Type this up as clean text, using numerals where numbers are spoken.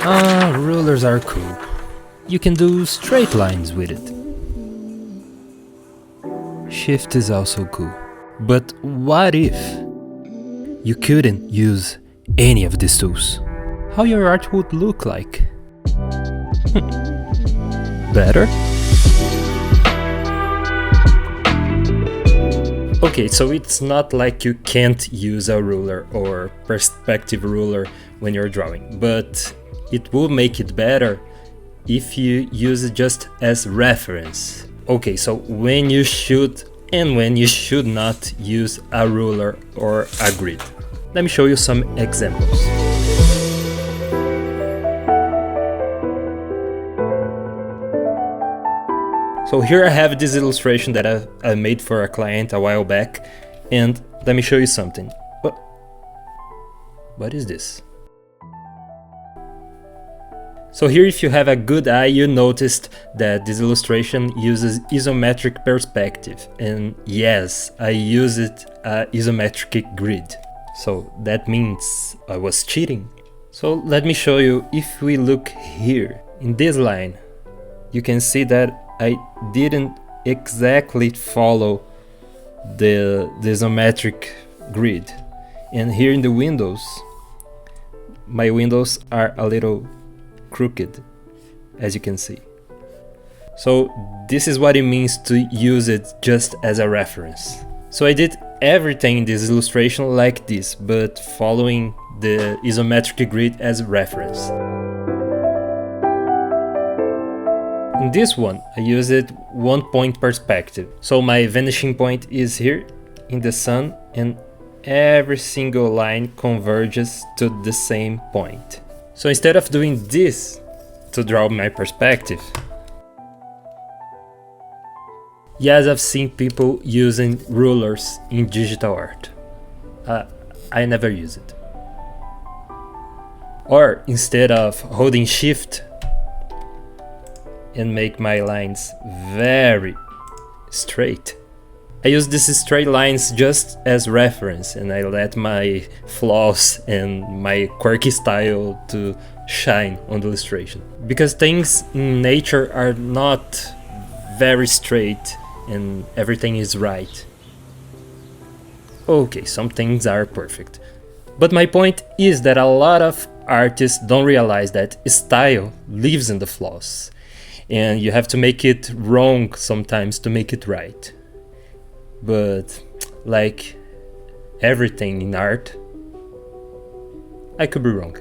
Rulers are cool. You can do straight lines with it. Shift is also cool. But what if you couldn't use any of these tools? How your art would look like? Better? Okay, so it's not like you can't use a ruler or perspective ruler when you're drawing, but it will make it better if you use it just as reference. Okay, so when you should and when you should not use a ruler or a grid. Let me show you some examples. So here I have this illustration that I made for a client a while back, and let me show you something. What is this? So here, if you have a good eye, you noticed that this illustration uses isometric perspective, and yes, I used a isometric grid. So that means I was cheating. So let me show you. If we look here in this line, you can see that I didn't exactly follow the isometric grid. And here in the windows, my windows are a little crooked, as you can see. So this is what it means to use it just as a reference. So I did everything in this illustration like this, but following the isometric grid as reference. In this one, I used 1 point perspective. So my vanishing point is here in the sun, and every single line converges to the same point. So instead of doing this to draw my perspective, yes, I've seen people using rulers in digital art. I never use it. Or instead of holding shift and make my lines very straight, I use these straight lines just as reference, and I let my flaws and my quirky style to shine on the illustration. Because things in nature are not very straight and everything is right. Okay, some things are perfect. But my point is that a lot of artists don't realize that style lives in the flaws, and you have to make it wrong sometimes to make it right. But like everything in art, I could be wrong.